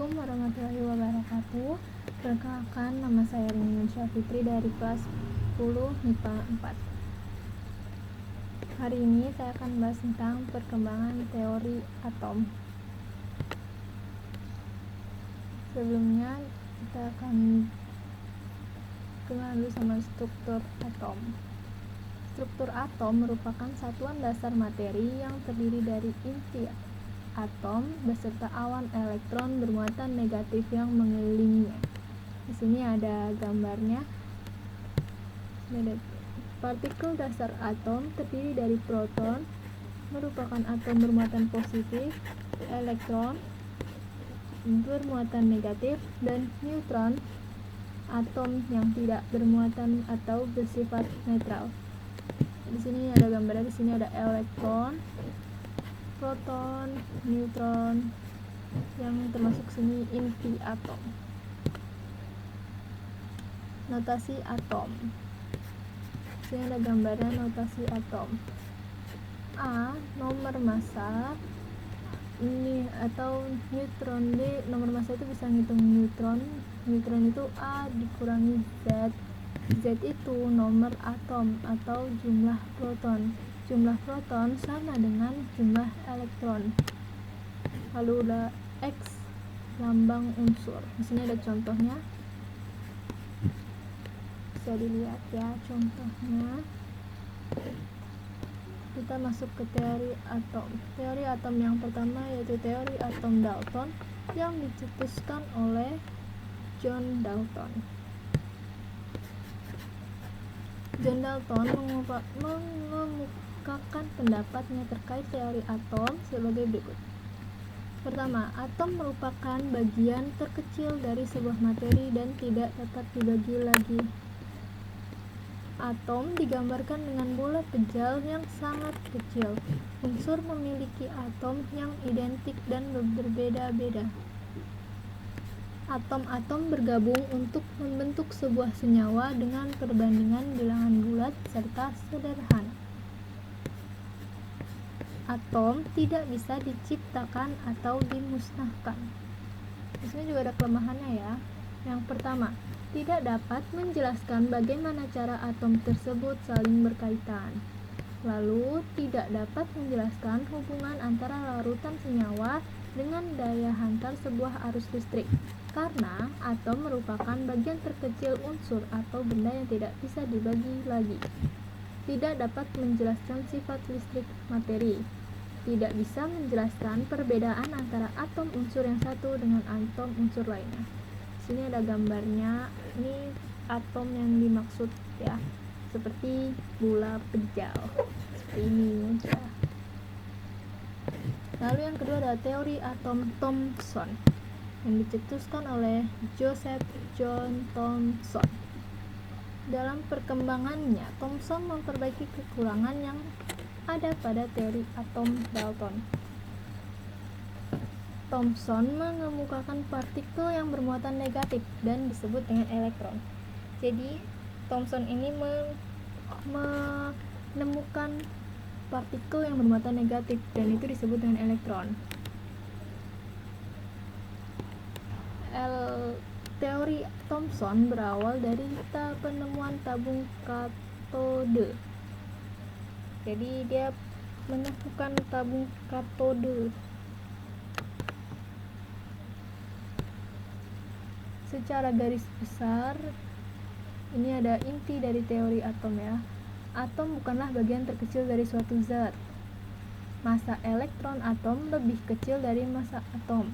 Assalamualaikum warahmatullahi wabarakatuh. Perkenalkan, nama saya Rini Syafitri dari kelas 10 MIPA 4. Hari ini saya akan bahas tentang perkembangan teori atom. Sebelumnya kita akan kenal dulu sama struktur atom. Struktur atom merupakan satuan dasar materi yang terdiri dari inti atom beserta awan elektron bermuatan negatif yang mengelilinginya. Di sini ada gambarnya. Partikel dasar atom terdiri dari proton, merupakan atom bermuatan positif, elektron bermuatan negatif, dan neutron, atom yang tidak bermuatan atau bersifat netral. Di sini ada gambarnya. Di sini ada elektron, proton, neutron, yang termasuk sini inti atom. Notasi atom. Di sini ada gambarnya notasi atom. A, nomor massa, ini atau neutron. D, nomor massa itu bisa ngitung neutron. Neutron itu A dikurangi Z. Z itu nomor atom atau jumlah proton. Jumlah proton sama dengan jumlah elektron. Lalu ada X, lambang unsur. Di sini ada contohnya. Bisa dilihat ya contohnya. Kita masuk ke teori atom. Teori atom yang pertama yaitu teori atom Dalton yang dicetuskan oleh John Dalton. John Dalton mengemukakan pendapatnya terkait teori atom sebagai berikut. Pertama, atom merupakan bagian terkecil dari sebuah materi dan tidak dapat dibagi lagi. Atom digambarkan dengan bola kecil yang sangat kecil. Unsur memiliki atom yang identik dan berbeda-beda. Atom-atom bergabung untuk membentuk sebuah senyawa dengan perbandingan bilangan bulat serta sederhana. Atom tidak bisa diciptakan atau dimusnahkan. Di sini juga ada kelemahannya ya. Yang pertama, tidak dapat menjelaskan bagaimana cara atom tersebut saling berkaitan. Lalu, tidak dapat menjelaskan hubungan antara larutan senyawa dengan daya hantar sebuah arus listrik, karena atom merupakan bagian terkecil unsur atau benda yang tidak bisa dibagi lagi. Tidak dapat menjelaskan sifat listrik materi. Tidak bisa menjelaskan perbedaan antara atom unsur yang satu dengan atom unsur lainnya. Sini ada gambarnya. Ini atom yang dimaksud ya, seperti bola pejal seperti ini ya. Lalu yang kedua ada teori atom Thomson yang dicetuskan oleh Joseph John Thomson. Dalam perkembangannya, Thomson memperbaiki kekurangan yang ada pada teori atom Dalton. Thomson mengemukakan partikel yang bermuatan negatif dan disebut dengan elektron. Jadi, Thomson ini menemukan partikel yang bermuatan negatif dan itu disebut dengan elektron. Teori Thomson berawal dari penemuan tabung katode. Jadi dia menemukan tabung katode. Secara garis besar, ini ada inti dari teori atom ya. Atom bukanlah bagian terkecil dari suatu zat. Massa elektron atom lebih kecil dari massa atom.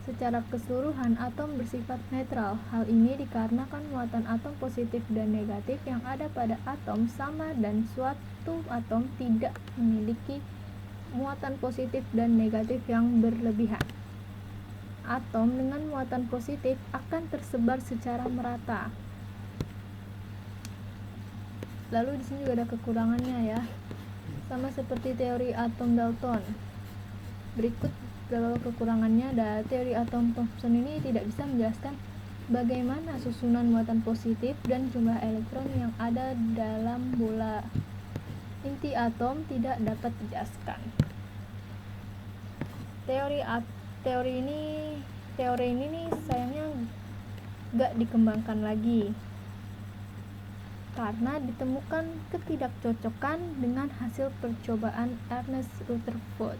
Secara keseluruhan, atom bersifat netral. Hal ini dikarenakan muatan atom positif dan negatif yang ada pada atom sama dan suatu atom tidak memiliki muatan positif dan negatif yang berlebihan. Atom dengan muatan positif akan tersebar secara merata. Lalu di sini juga ada kekurangannya ya. Sama seperti teori atom Dalton. Berikut beberapa kekurangannya. Ada teori atom Thomson ini tidak bisa menjelaskan bagaimana susunan muatan positif dan jumlah elektron yang ada dalam bola. Inti atom tidak dapat dijelaskan. Teori ini teori ini nih sayangnya gak dikembangkan lagi karena ditemukan ketidakcocokan dengan hasil percobaan Ernest Rutherford.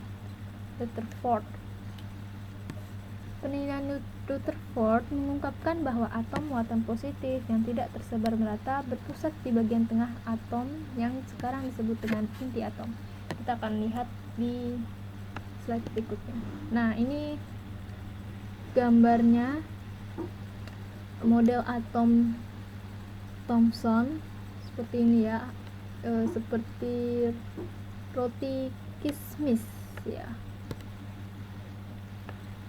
Penelitian Rutherford mengungkapkan bahwa atom muatan positif yang tidak tersebar merata berpusat di bagian tengah atom yang sekarang disebut dengan inti atom. Kita akan lihat di slide berikutnya. Nah, ini gambarnya model atom Thomson seperti ini ya, seperti roti kismis ya.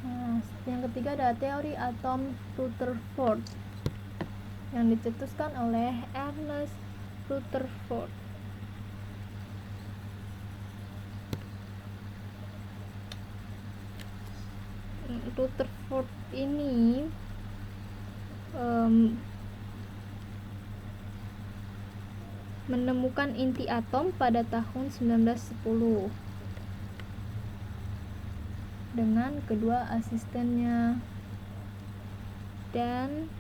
Nah, yang ketiga ada teori atom Rutherford yang dicetuskan oleh Ernest Rutherford. Rutherford ini menemukan inti atom pada tahun 1910 dengan kedua asistennya, dan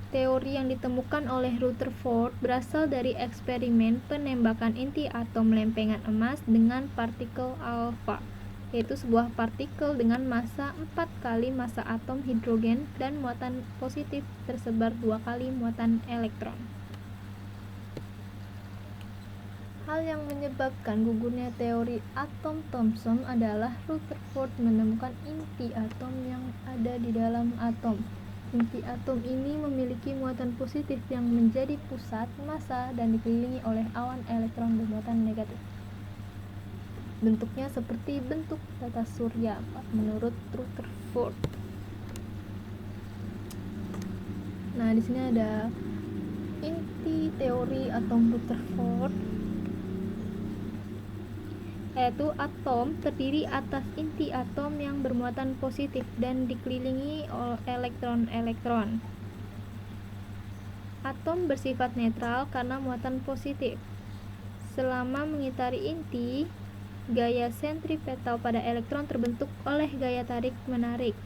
teori yang ditemukan oleh Rutherford berasal dari eksperimen penembakan inti atom lempengan emas dengan partikel alfa, yaitu sebuah partikel dengan massa 4 kali massa atom hidrogen dan muatan positif tersebar 2 kali muatan elektron. Hal yang menyebabkan gugurnya teori atom Thomson adalah Rutherford menemukan inti atom yang ada di dalam atom. Inti atom ini memiliki muatan positif yang menjadi pusat massa dan dikelilingi oleh awan elektron bermuatan negatif. Bentuknya seperti bentuk tata surya menurut Rutherford. Nah, di sini ada inti teori atom Rutherford, yaitu atom terdiri atas inti atom yang bermuatan positif dan dikelilingi oleh elektron-elektron. Atom bersifat netral karena muatan positif. Selama mengitari inti, gaya sentripetal pada elektron terbentuk oleh gaya tarik-menarik.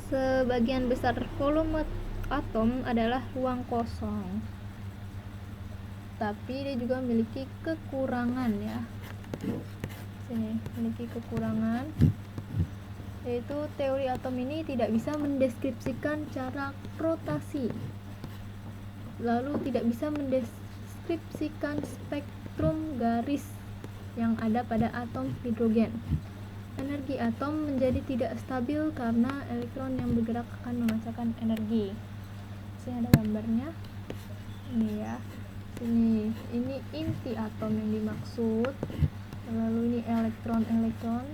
Sebagian besar volume atom adalah ruang kosong, tapi dia juga memiliki kekurangan ya. Sini memiliki kekurangan, yaitu teori atom ini tidak bisa mendeskripsikan cara rotasi, lalu tidak bisa mendeskripsikan spektrum garis yang ada pada atom hidrogen. Energi atom menjadi tidak stabil karena elektron yang bergerak akan memancarkan energi. Sini ada gambarnya. Ini ya. Ini inti atom yang dimaksud, lalu ini elektron-elektron.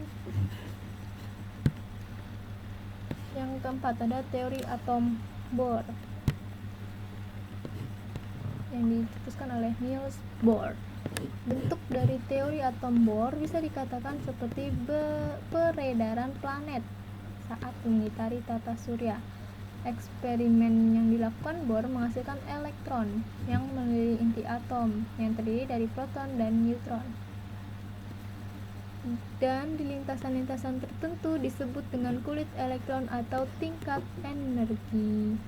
Yang keempat ada teori atom Bohr yang dicetuskan oleh Niels Bohr. Bentuk dari teori atom Bohr bisa dikatakan seperti peredaran planet saat mengitari tata surya. Eksperimen yang dilakukan Bohr menghasilkan elektron yang mengelilingi inti atom yang terdiri dari proton dan neutron. Dan di lintasan-lintasan tertentu disebut dengan kulit elektron atau tingkat energi.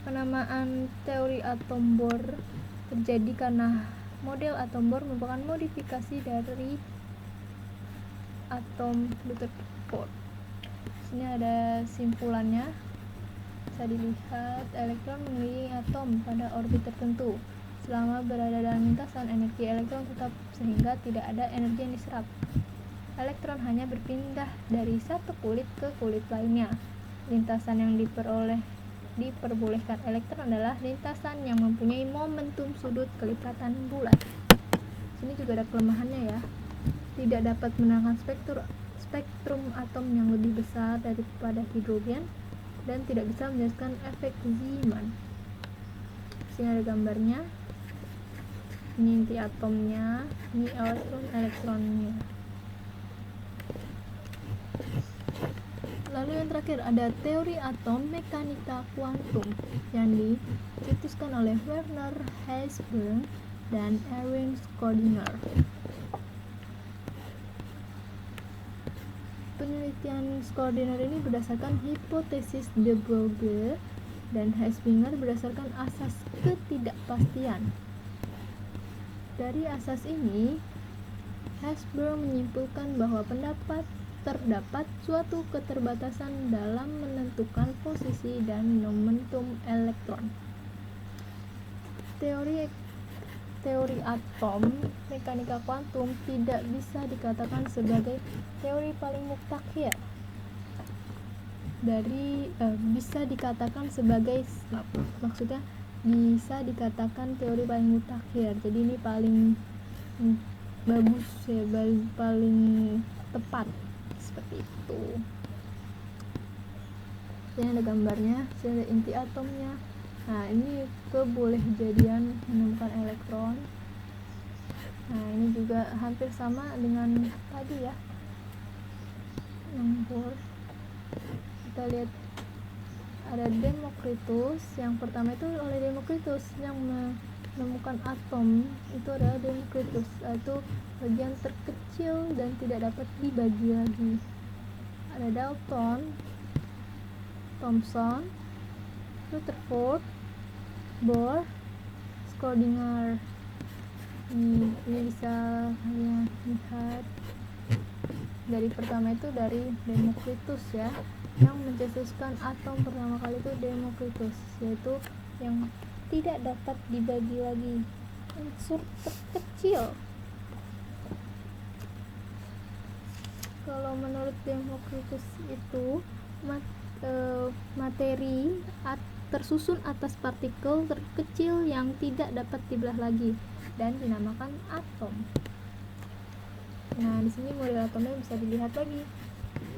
Penamaan teori atom Bohr terjadi karena model atom Bohr merupakan modifikasi dari atom Rutherford. Sini ada simpulannya. Bisa dilihat elektron mengelilingi atom pada orbit tertentu. Selama berada dalam lintasan, energi elektron tetap sehingga tidak ada energi yang diserap. Elektron hanya berpindah dari satu kulit ke kulit lainnya. Lintasan yang diperbolehkan elektron adalah lintasan yang mempunyai momentum sudut kelipatan bulat. Sini juga ada kelemahannya ya. Tidak dapat menerangan spektrum atom yang lebih besar daripada hidrogen dan tidak bisa menjelaskan efek Zeeman. Sini ada gambarnya. Ini inti atomnya, ini elektronnya. Lalu yang terakhir ada teori atom mekanika kuantum yang dicetuskan oleh Werner Heisenberg dan Erwin Schrödinger. Penelitian Schrödinger ini berdasarkan hipotesis de Broglie dan Hesbinger berdasarkan asas ketidakpastian. Dari asas ini, Hesberg menyimpulkan bahwa terdapat suatu keterbatasan dalam menentukan posisi dan momentum elektron. Teori atom mekanika kuantum tidak bisa dikatakan sebagai teori paling mutakhir. Bisa dikatakan teori paling mutakhir. Jadi ini paling bagus ya, paling tepat seperti itu. Ini ada gambarnya, ada inti atomnya. Nah, ini kebolehjadian menemukan elektron. Nah, ini juga hampir sama dengan tadi ya, nomor. Kita lihat ada Demokritus. Yang pertama itu oleh Demokritus, yang menemukan atom itu adalah Demokritus, yaitu bagian terkecil dan tidak dapat dibagi lagi. Ada Dalton, Thomson, Rutherford, Bohr, Schrödinger. Ini bisa kalian lihat. Dari pertama itu dari Demokritus ya, yang mencetuskan atom pertama kali itu Demokritus, yaitu yang tidak dapat dibagi lagi, unsur terkecil. Kalau menurut Demokritus itu materi tersusun atas partikel terkecil yang tidak dapat dibelah lagi dan dinamakan atom. Nah, di sini model atomnya bisa dilihat lagi.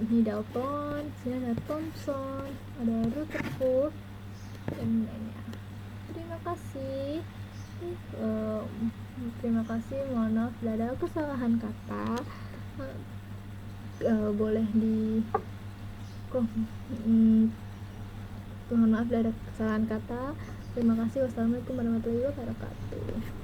Ini Dalton, sini ada Thomson, ada Rutherford, dan lainnya. Terima kasih. Terima kasih. Mohon maaf bila ada kesalahan kata. Boleh mohon maaf bila ada kesalahan kata. Terima kasih. Wassalamualaikum warahmatullahi wabarakatuh.